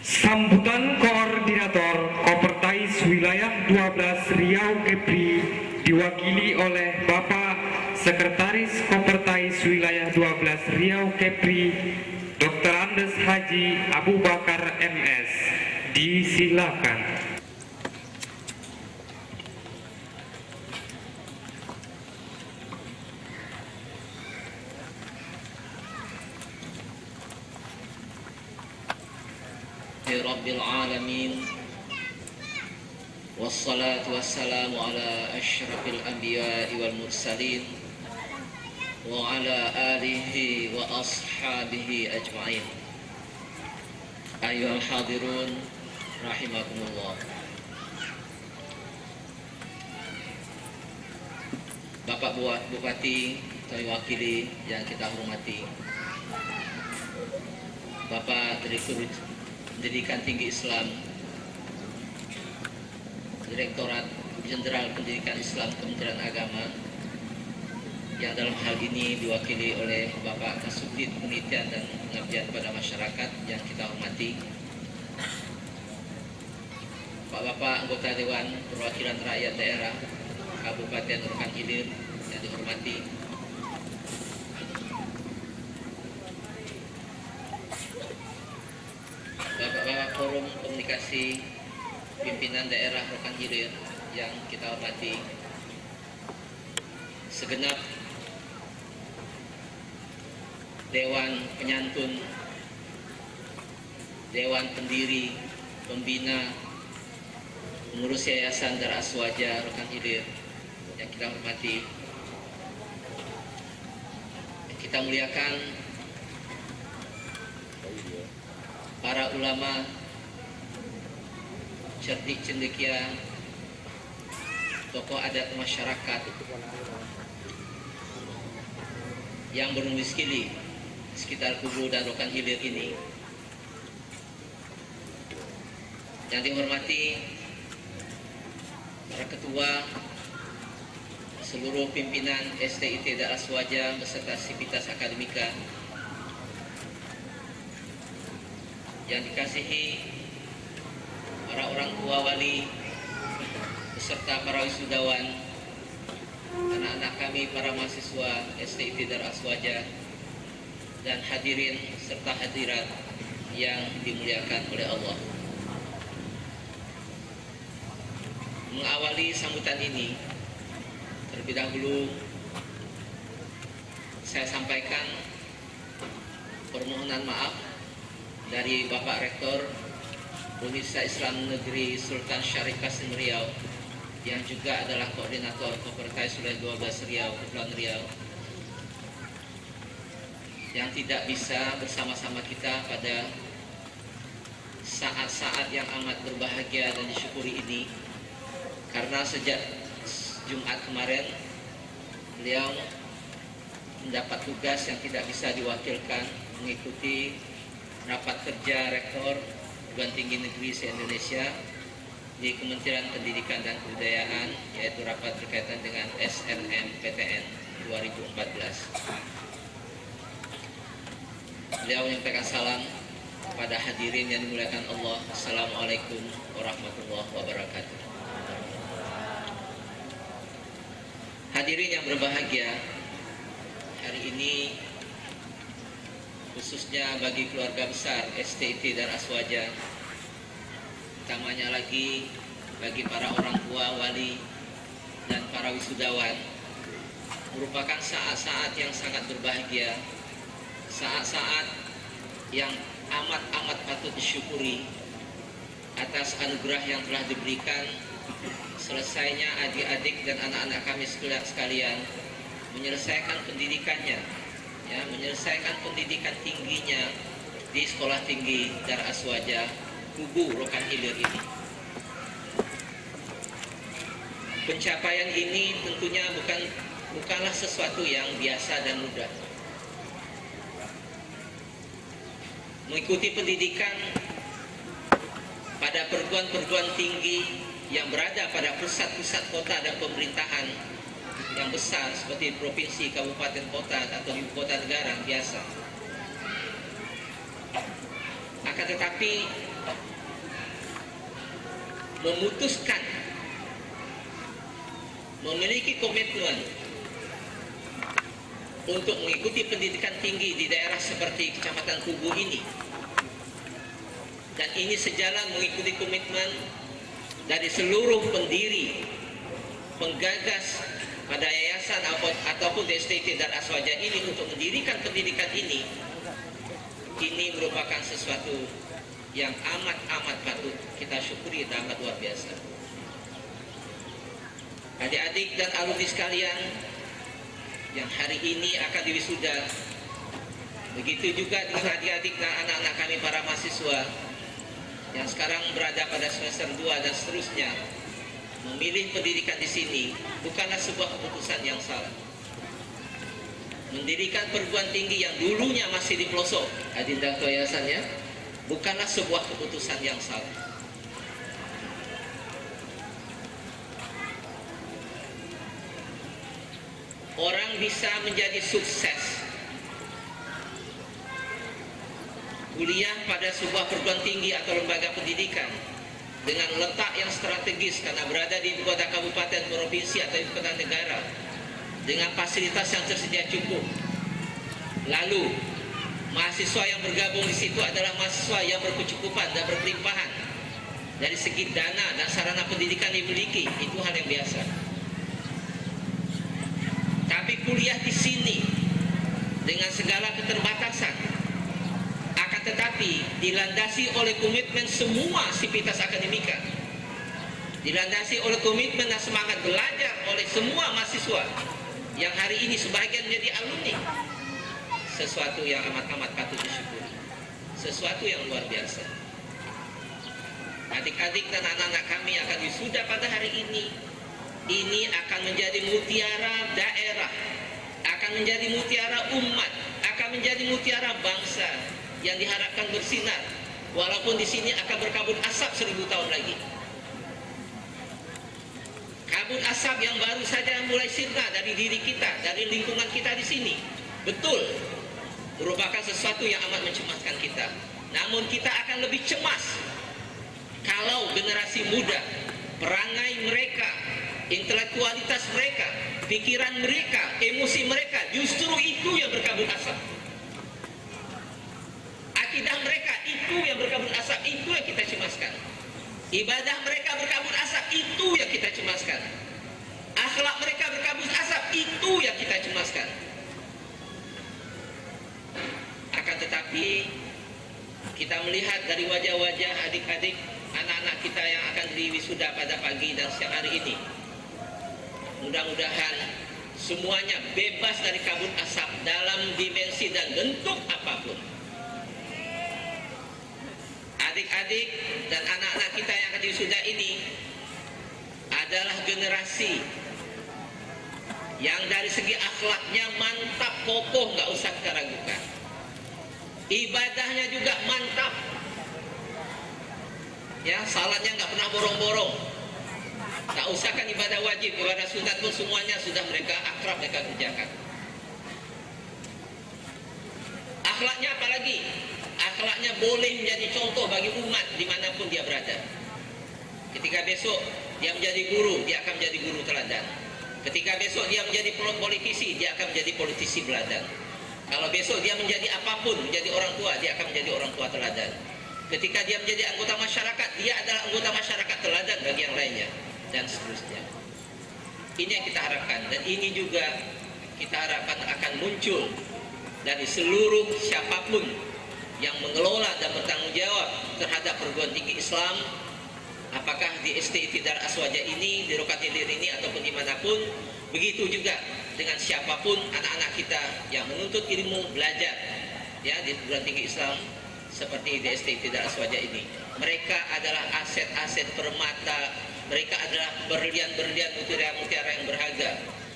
Sambutan Koordinator Kopertais Wilayah 12 Riau Kepri diwakili oleh Bapak Sekretaris Kopertais Wilayah 12 Riau Kepri Dr. Andes Haji Abu Bakar MS. Disilakan. Rabbil alamin wassalatu wassalamu ala asyrafil anbiya'i wal mursalin wa ala alihi wa ashabihi ajma'in. Ayyuhal hadirun rahimakumullah. Bapak Bupati kami wakili yang kita hormati, Bapak Direktur Pendidikan Tinggi Islam, Direktorat Jenderal Pendidikan Islam Kementerian Agama, yang dalam hal ini diwakili oleh Bapak Kasubdit Penelitian dan Pengabdian pada Masyarakat yang kita hormati, Bapak anggota Dewan Perwakilan Rakyat Daerah Kabupaten Rokan Hilir yang dihormati, Bapak-bapak Forum Komunikasi Pimpinan Daerah Rokan Hilir yang kita hormati, segenap Dewan Penyantun, Dewan Pendiri, Pembina, Pengurus Yayasan Dar Aswaja Rokan Hilir yang kita hormati, kita muliakan para ulama, cerdik cendekia, tokoh adat masyarakat yang berdomisili sekitar Kubu dan Rokan Hilir ini, yang dihormati para ketua, seluruh pimpinan STIT Dar Aswaja beserta Sivitas Akademika, yang dikasihi para orang tua wali beserta para wisudawan, anak-anak kami para mahasiswa STIT Dar Aswaja, dan hadirin serta hadirat yang dimuliakan oleh Allah. Mengawali sambutan ini, terlebih dahulu saya sampaikan permohonan maaf dari Bapak Rektor Universitas Islam Negeri Sultan Syarif Qasim Riau, yang juga adalah koordinator Kopertais Wilayah 12 Riau, Kepulauan Riau, yang tidak bisa bersama-sama kita pada saat-saat yang amat berbahagia dan disyukuri ini, karena sejak Jumat kemarin beliau mendapat tugas yang tidak bisa diwakilkan mengikuti rapat kerja Rektor Perguruan Tinggi Negeri se-Indonesia di Kementerian Pendidikan dan Kebudayaan, yaitu rapat berkaitan dengan SNMPTN 2014. Beliau menyampaikan salam kepada hadirin yang dimuliakan Allah. Assalamualaikum warahmatullahi wabarakatuh. Hadirin yang berbahagia, hari ini khususnya bagi keluarga besar STIT Dar Aswaja, utamanya lagi bagi para orang tua, wali, dan para wisudawan, merupakan saat-saat yang sangat berbahagia, saat-saat yang amat-amat patut disyukuri atas anugerah yang telah diberikan selesainya adik-adik dan anak-anak kami sekalian menyelesaikan pendidikannya, menyelesaikan pendidikan tingginya di Sekolah Tinggi Dar Aswaja Kubu Rokan Hilir ini. Pencapaian ini tentunya bukanlah sesuatu yang biasa dan mudah. Mengikuti pendidikan pada perguruan-perguruan tinggi yang berada pada pusat-pusat kota dan pemerintahan yang besar seperti provinsi, kabupaten, kota atau ibu kota negara biasa. Akan tetapi memutuskan memiliki komitmen untuk mengikuti pendidikan tinggi di daerah seperti Kecamatan Tugu ini. Dan ini sejalan mengikuti komitmen dari seluruh pendiri, penggagas pada yayasan ataupun DSTT Dar Aswaja ini untuk mendirikan pendidikan ini. Ini merupakan sesuatu yang amat patut kita syukuri dan amat luar biasa. Adik-adik dan alumni sekalian yang hari ini akan diwisuda, begitu juga dengan adik-adik dan anak-anak kami para mahasiswa yang sekarang berada pada semester 2 dan seterusnya. Memilih pendidikan di sini bukanlah sebuah keputusan yang salah. Mendirikan perguruan tinggi yang dulunya masih di pelosok Adinda Yayasannya bukanlah sebuah keputusan yang salah. Orang bisa menjadi sukses kuliah pada sebuah perguruan tinggi atau lembaga pendidikan dengan letak yang strategis karena berada di ibu kota kabupaten, provinsi atau ibu kota negara, dengan fasilitas yang tersedia cukup. Lalu mahasiswa yang bergabung di situ adalah mahasiswa yang berkecukupan dan berkelimpahan dari segi dana dan sarana pendidikan yang dimiliki, itu hal yang biasa. Tapi kuliah di sini dengan segala keterbatasan, akan tetapi dilandasi oleh komitmen semua sivitas akademika, dilandasi oleh komitmen dan semangat belajar oleh semua mahasiswa yang hari ini sebagian menjadi alumni, sesuatu yang amat patut disyukuri, sesuatu yang luar biasa. Adik-adik dan anak-anak kami akan wisuda pada hari ini akan menjadi mutiara daerah, akan menjadi mutiara umat, akan menjadi mutiara bangsa yang diharapkan bersinar, walaupun di sini akan berkabut asap 1000 tahun lagi. Kabut asap yang baru saja mulai sirna dari diri kita, dari lingkungan kita di sini, betul merupakan sesuatu yang amat mencemaskan kita. Namun kita akan lebih cemas kalau generasi muda, perangai mereka, intelektualitas mereka, pikiran mereka, emosi mereka justru itu yang berkabut asap. Akidah mereka itu yang berkabut asap, itu yang kita cemaskan. Ibadah mereka berkabut asap, itu yang kita cemaskan. Akhlak mereka berkabut asap, itu yang kita cemaskan. Akan tetapi kita melihat dari wajah-wajah adik-adik, anak-anak kita yang akan diwisuda pada pagi dan siang hari ini, mudah-mudahan semuanya bebas dari kabut asap dalam dimensi dan bentuk apapun. Adik-adik dan anak-anak kita yang akan diwisuda ini adalah generasi yang dari segi akhlaknya mantap, kokoh, nggak usah kita ragukan. Ibadahnya juga mantap, ya, salatnya nggak pernah borong-borong. Tak usahkan ibadah wajib, ibadah sunat pun semuanya sudah mereka akrab, mereka kerjakan. Akhlaknya apalagi? Akhlaknya boleh menjadi contoh bagi umat dimanapun dia berada. Ketika besok dia menjadi guru, dia akan menjadi guru teladan. Ketika besok dia menjadi politisi, dia akan menjadi politisi teladan. Kalau besok dia menjadi apapun, menjadi orang tua, dia akan menjadi orang tua teladan. Ketika dia menjadi anggota masyarakat, dia adalah anggota masyarakat teladan bagi yang lainnya, dan seterusnya. Ini yang kita harapkan, dan ini juga kita harapkan akan muncul dari seluruh siapapun yang mengelola dan bertanggung jawab terhadap perguruan tinggi Islam, apakah di STI Dar Aswaja ini, di Rokat Hilir ini, ataupun dimanapun. Begitu juga dengan siapapun anak-anak kita yang menuntut ilmu, belajar, ya, di perguruan tinggi Islam seperti di STI Dar Aswaja ini. Mereka adalah aset-aset permata, mereka adalah berlian-berlian, mutiara-mutiara yang berharga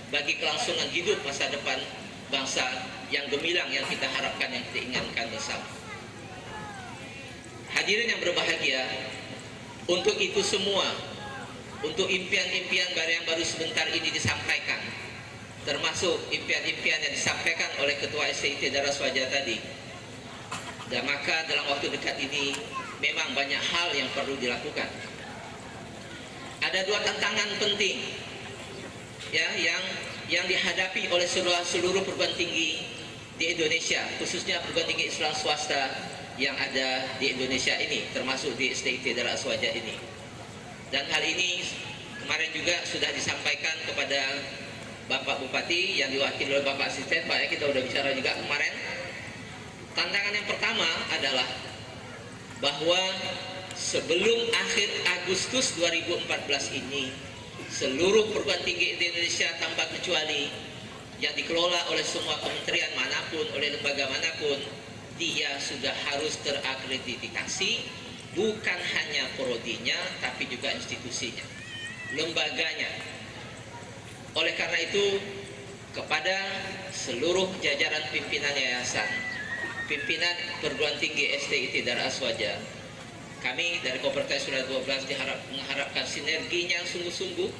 bagi kelangsungan hidup masa depan bangsa yang gemilang, yang kita harapkan, yang kita inginkan bersama. Hadirin yang berbahagia, untuk itu semua, untuk impian-impian yang baru sebentar ini disampaikan, termasuk impian-impian yang disampaikan oleh Ketua STI Dar Aswaja tadi, dan maka dalam waktu dekat ini memang banyak hal yang perlu dilakukan. ada dua tantangan penting ya yang dihadapi oleh seluruh perguruan tinggi di Indonesia, khususnya perguruan tinggi Islam swasta yang ada di Indonesia ini, termasuk di STIT Darul Aswaja ini. Dan hal ini kemarin juga sudah disampaikan kepada Bapak Bupati yang diwakili oleh Bapak Asisten, Pak, ya, kita sudah bicara juga kemarin. Tantangan yang pertama adalah bahwa sebelum akhir Agustus 2014 ini, seluruh perguruan tinggi di Indonesia tanpa kecuali yang dikelola oleh semua kementerian manapun, oleh lembaga manapun, dia sudah harus terakreditasi, bukan hanya prodinya tapi juga institusinya, lembaganya. Oleh karena itu, kepada seluruh jajaran pimpinan yayasan, pimpinan perguruan tinggi STIT Darul Aswaja, kami dari Kopertais Wilayah 12 mengharapkan sinerginya yang sungguh-sungguh,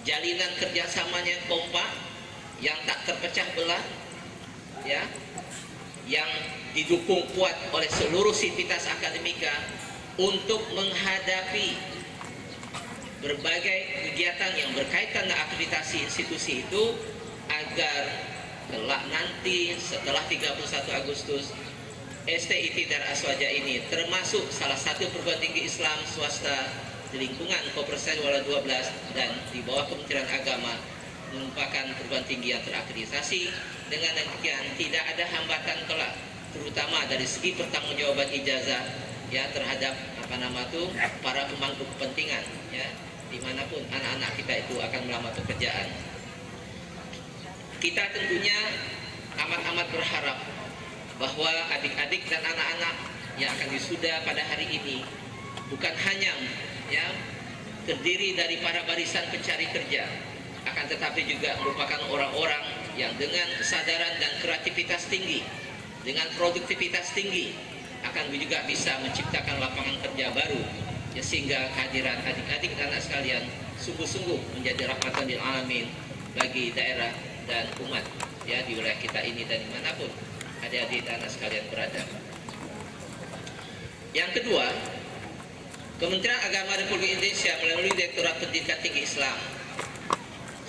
jalinan kerjasamanya yang kompak, yang tak terpecah belah, ya, yang didukung kuat oleh seluruh sivitas akademika untuk menghadapi berbagai kegiatan yang berkaitan dengan akreditasi institusi itu, agar kelak nanti setelah 31 Agustus STIT Darul Aswaja ini termasuk salah satu perguruan tinggi Islam swasta di lingkungan Kopertais Wilayah 12 dan di bawah Kementerian Agama, merupakan perguruan tinggi yang terakreditasi. Dengan demikian tidak ada hambatan kelak, terutama dari segi pertanggungjawaban ijazah ya terhadap para pemangku kepentingan ya, dimanapun anak-anak kita itu akan melamar pekerjaan. Kita tentunya amat-amat berharap bahwa adik-adik dan anak-anak yang akan wisuda pada hari ini bukan hanya ya terdiri dari para barisan pencari kerja, akan tetapi juga merupakan orang-orang yang dengan kesadaran dan kreativitas tinggi, dengan produktivitas tinggi, akan juga bisa menciptakan lapangan kerja baru ya, sehingga kehadiran adik-adik dan anak sekalian sungguh-sungguh menjadi rahmatan lil alamin bagi daerah dan umat ya di wilayah kita ini dan dimanapun adik-adik dan anak sekalian berada. Yang kedua, Kementerian Agama Republik Indonesia melalui Direktorat Pendidikan Tinggi Islam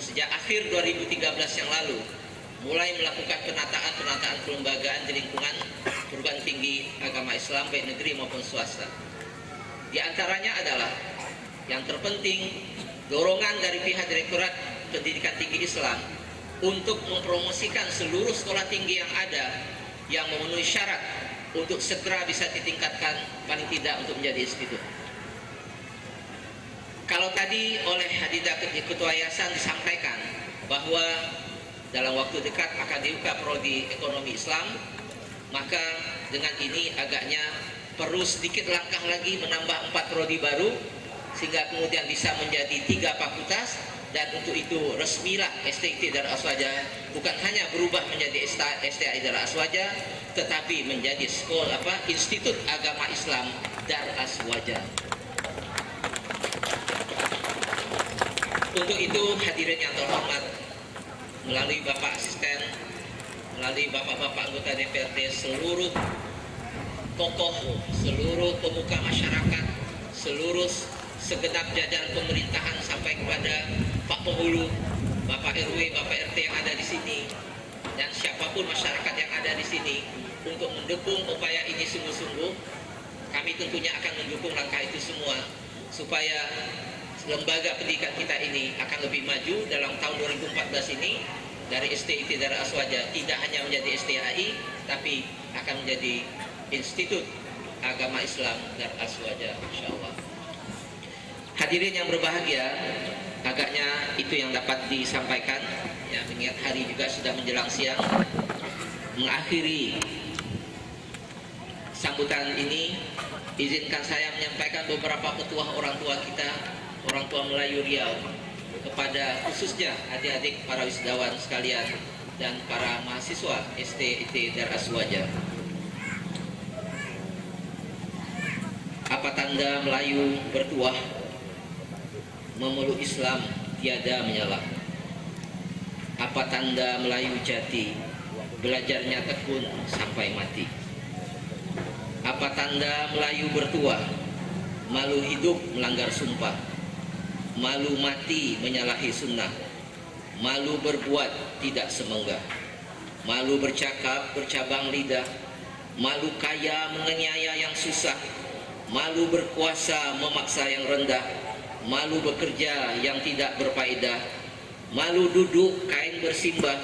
sejak akhir 2013 yang lalu mulai melakukan penataan kelembagaan di lingkungan perguruan tinggi agama Islam baik negeri maupun swasta. Di antaranya adalah yang terpenting, dorongan dari pihak Direktorat Pendidikan Tinggi Islam untuk mempromosikan seluruh sekolah tinggi yang ada yang memenuhi syarat untuk segera bisa ditingkatkan paling tidak untuk menjadi institut. Kalau tadi oleh Hadida Ketua Yayasan disampaikan bahwa dalam waktu dekat akan dibuka prodi ekonomi Islam, maka dengan ini agaknya perlu sedikit langkah lagi menambah 4 prodi baru sehingga kemudian bisa menjadi 3 fakultas. Dan untuk itu resmilah STIT Darul Aswaja bukan hanya berubah menjadi STIT Darul Aswaja, tetapi menjadi Institut Agama Islam Darul Aswaja. Untuk itu hadirin yang terhormat, melalui Bapak Asisten, melalui Bapak-Bapak anggota DPRD, seluruh tokoh, seluruh pemuka masyarakat, seluruh segenap jajaran pemerintahan sampai kepada Pak Penghulu, Bapak RW, Bapak RT yang ada di sini, dan siapapun masyarakat yang ada di sini untuk mendukung upaya ini sungguh-sungguh. Kami tentunya akan mendukung langkah itu semua supaya lembaga pendidikan kita ini akan lebih maju dalam tahun 2014 ini. Dari STIT Darul Aswaja tidak hanya menjadi STAI, tapi akan menjadi Institut Agama Islam Darul Aswaja, insyaallah. Hadirin yang berbahagia, agaknya itu yang dapat disampaikan ya, mengingat hari juga sudah menjelang siang. Mengakhiri sambutan ini, izinkan saya menyampaikan beberapa petuah orang tua kita, orang tua Melayu Riau, kepada khususnya adik-adik para wisudawan sekalian dan para mahasiswa STIT Darul Aswaja. Apa tanda Melayu bertuah? Memeluk Islam tiada menyala. Apa tanda Melayu jati? Belajarnya tekun sampai mati. Apa tanda Melayu bertuah? Malu hidup melanggar sumpah. malu mati menyalahi sunnah, malu berbuat tidak semenggah, malu bercakap bercabang lidah, malu kaya menganiaya yang susah, malu berkuasa memaksa yang rendah, malu bekerja yang tidak berfaedah, malu duduk kain bersimbah,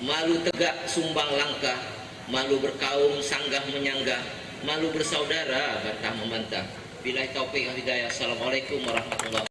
malu tegak sumbang langkah, malu berkaum sanggah menyanggah, malu bersaudara bantah membantah. Billahi taufiq wal hidayah. Assalamualaikum warahmatullahi wabarakatuh.